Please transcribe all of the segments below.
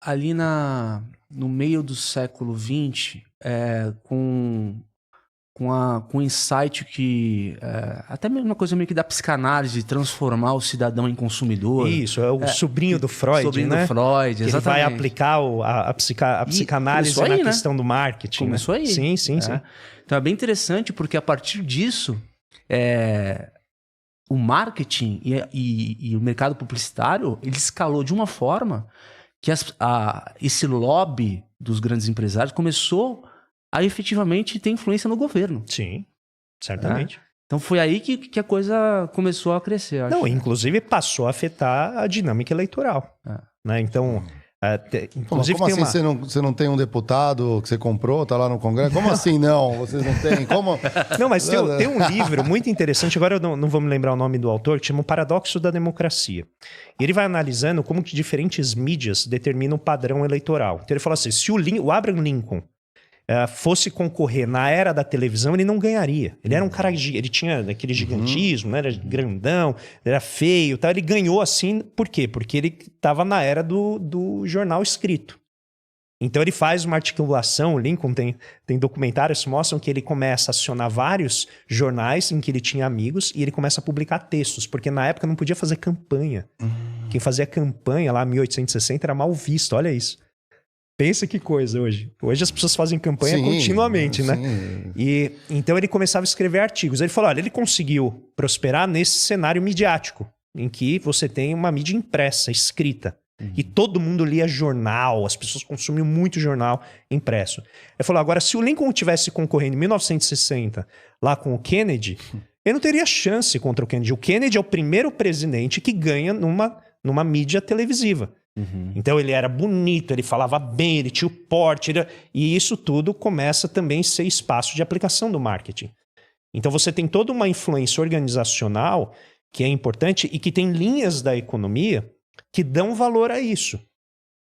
ali no meio do século XX, com o insight que... até mesmo uma coisa meio que da psicanálise, de transformar o cidadão em consumidor. Isso, é o sobrinho do Freud, sobrinho né? do Freud, que exatamente. ele vai aplicar a psicanálise na questão do marketing. Começou aí. Sim. Então é bem interessante, porque a partir disso, o marketing e o mercado publicitário, ele escalou de uma forma que esse lobby dos grandes empresários começou a efetivamente ter influência no governo. Sim, certamente. Então foi aí que a coisa começou a crescer. Não, inclusive passou a afetar a dinâmica eleitoral. Né? Então, inclusive como tem assim você não tem um deputado que você comprou, tá lá no Congresso? Como assim não? Vocês não têm? Como? Não, mas tem um livro muito interessante, agora eu não vou me lembrar o nome do autor, que chama O Paradoxo da Democracia. E ele vai analisando como que diferentes mídias determinam o padrão eleitoral. Então ele fala assim, se o Abraham Lincoln fosse concorrer na era da televisão, ele não ganharia. Ele era um cara, ele tinha aquele gigantismo, né? Era grandão, era feio, tá? Ele ganhou assim, por quê? Porque ele estava na era do jornal escrito. Então ele faz uma articulação, o Lincoln tem documentários que mostram que ele começa a acionar vários jornais em que ele tinha amigos e ele começa a publicar textos, porque na época não podia fazer campanha. Quem fazia campanha lá em 1860 era mal visto, olha isso. Pensa que coisa hoje. Hoje as pessoas fazem campanha continuamente, né? E então ele começava a escrever artigos. Ele falou, olha, ele conseguiu prosperar nesse cenário midiático, em que você tem uma mídia impressa, escrita. E todo mundo lia jornal, as pessoas consumiam muito jornal impresso. Ele falou, agora, se o Lincoln tivesse concorrendo em 1960 lá com o Kennedy, ele não teria chance contra o Kennedy. O Kennedy é o primeiro presidente que ganha numa mídia televisiva. Então ele era bonito, ele falava bem, ele tinha o porte, e isso tudo começa também a ser espaço de aplicação do marketing. Então você tem toda uma influência organizacional que é importante e que tem linhas da economia que dão valor a isso.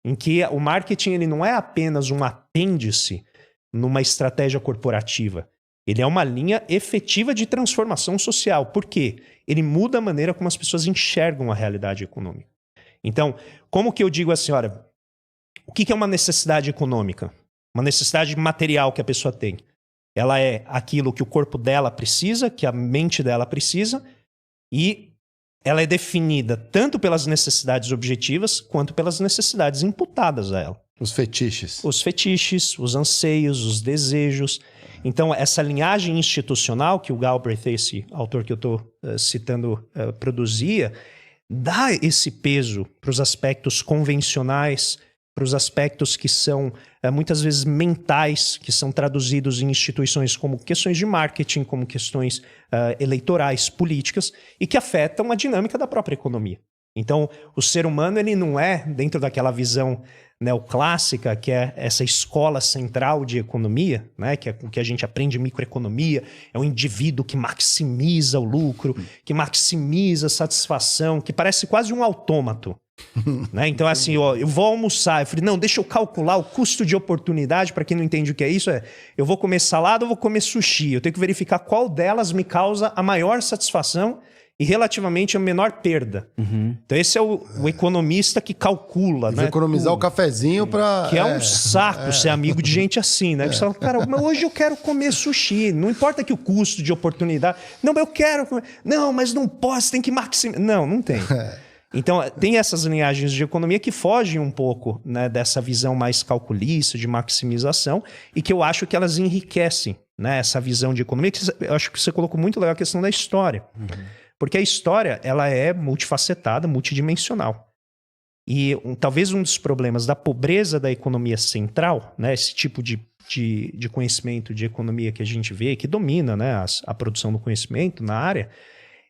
Em que o marketing ele não é apenas um apêndice numa estratégia corporativa. Ele é uma linha efetiva de transformação social. Por quê? Ele muda a maneira como as pessoas enxergam a realidade econômica. Então, como que eu digo assim, olha, o que é uma necessidade econômica? Uma necessidade material que a pessoa tem. Ela é aquilo que o corpo dela precisa, que a mente dela precisa, e ela é definida tanto pelas necessidades objetivas quanto pelas necessidades imputadas a ela. Os fetiches. Os fetiches, os anseios, os desejos. Então, essa linhagem institucional que o Galbraith, esse autor que eu estou citando, produzia, dá esse peso para os aspectos convencionais, para os aspectos que são muitas vezes mentais, que são traduzidos em instituições como questões de marketing, como questões eleitorais, políticas, e que afetam a dinâmica da própria economia. Então, o ser humano ele não é, dentro daquela visão neoclássica, que é essa escola central de economia, né, que é o que a gente aprende em microeconomia, é um indivíduo que maximiza o lucro, que maximiza a satisfação, que parece quase um autômato. Né? Então, assim, ó, eu vou almoçar, eu falei, não, deixa eu calcular o custo de oportunidade, para quem não entende o que é isso, eu vou comer salada ou vou comer sushi, eu tenho que verificar qual delas me causa a maior satisfação e relativamente a menor perda. Então esse é o economista que calcula, né? Economizar o cafezinho para... Que é um saco ser amigo de gente assim, né? Que você fala, cara, mas hoje eu quero comer sushi, não importa que o custo de oportunidade... Não, mas eu quero comer... Não, mas não posso, tem que maximizar... Não tem. Então, tem essas linhagens de economia que fogem um pouco, né, dessa visão mais calculista, de maximização, e que eu acho que elas enriquecem, né, essa visão de economia. Que eu acho que você colocou muito legal a questão da história. Porque a história ela é multifacetada, multidimensional. E talvez um dos problemas da pobreza da economia central, né, esse tipo de conhecimento de economia que a gente vê, que domina, né, a produção do conhecimento na área,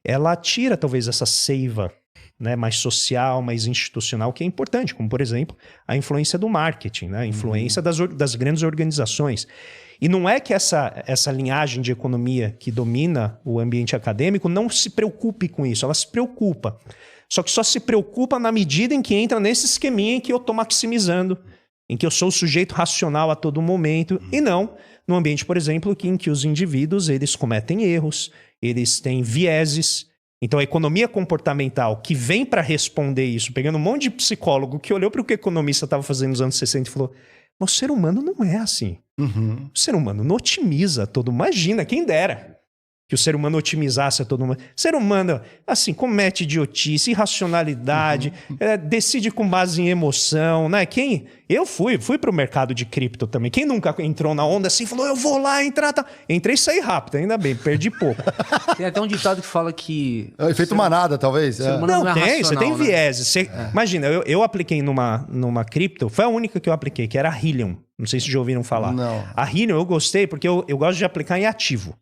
ela tira talvez essa seiva, né, mais social, mais institucional, que é importante, como, por exemplo, a influência do marketing, né, a influência das grandes organizações. E não é que essa linhagem de economia que domina o ambiente acadêmico não se preocupe com isso, ela se preocupa. Só que só se preocupa na medida em que entra nesse esqueminha em que eu estou maximizando, em que eu sou o sujeito racional a todo momento, e não no ambiente, por exemplo, em que os indivíduos eles cometem erros, eles têm vieses, Então, a economia comportamental que vem para responder isso, pegando um monte de psicólogo que olhou para o que o economista estava fazendo nos anos 60 e falou: mas o ser humano não é assim. Uhum. O ser humano não otimiza todo mundo. Imagina, quem dera que o ser humano otimizasse a todo mundo. O ser humano, assim, comete idiotice, irracionalidade, decide com base em emoção, né? Eu fui pro mercado de cripto também. Quem nunca entrou na onda assim e falou: eu vou lá entrar, tá? Entrei e saí rápido, ainda bem, perdi pouco. Tem até um ditado que fala que... É efeito manada, talvez. ser humano Não, é tem, você racional, tem né? vieses. Imagina, eu apliquei numa cripto, foi a única que eu apliquei, que era a Helium. Não sei se já ouviram falar. Não. A Helium eu gostei porque eu gosto de aplicar em ativo.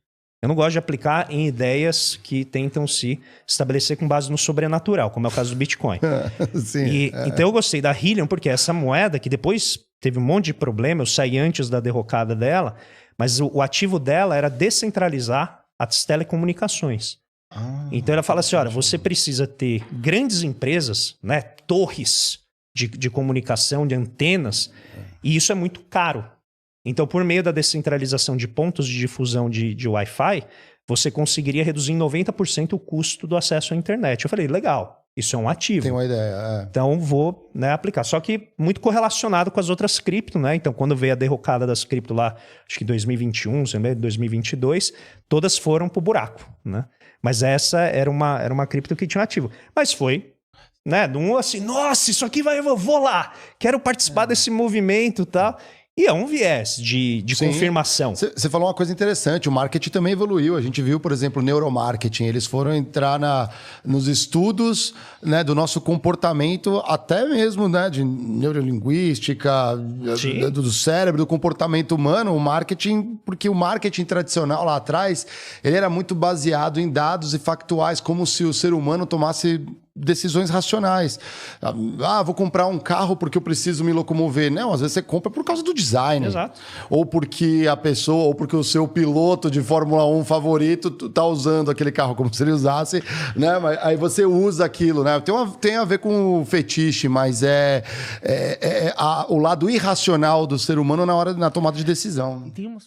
Eu não gosto de aplicar em ideias que tentam se estabelecer com base no sobrenatural, como é o caso do Bitcoin. Sim. Então eu gostei da Helium porque essa moeda, que depois teve um monte de problema, eu saí antes da derrocada dela, mas o ativo dela era descentralizar as telecomunicações. Então ela fala assim, olha, você precisa ter grandes empresas, né, torres de comunicação, de antenas, e isso é muito caro. Então, por meio da descentralização de pontos de difusão de Wi-Fi, você conseguiria reduzir em 90% o custo do acesso à internet. Eu falei, legal, isso é um ativo. Tem uma ideia, Então, vou, né, aplicar. Só que muito correlacionado com as outras cripto, né? Então, quando veio a derrocada das cripto lá, acho que 2021, 2022, todas foram pro buraco, né? Mas essa era uma cripto que tinha um ativo. Mas foi, né? Um assim, nossa, isso aqui eu vou lá, quero participar desse movimento e tal. E é um viés de confirmação. Você falou uma coisa interessante, o marketing também evoluiu. A gente viu, por exemplo, o neuromarketing. Eles foram entrar nos estudos, né, do nosso comportamento, até mesmo, né, de neurolinguística, do cérebro, do comportamento humano, o marketing, porque o marketing tradicional lá atrás, ele era muito baseado em dados e factuais, como se o ser humano tomasse decisões racionais. Vou comprar um carro porque eu preciso me locomover. Não, às vezes você compra por causa do design. Exato. Ou porque a pessoa, ou porque o seu piloto de Fórmula 1 favorito tá usando aquele carro como se ele usasse, né? Mas aí você usa aquilo, né? Tem a ver com o fetiche, mas o lado irracional do ser humano na tomada de decisão. Tem umas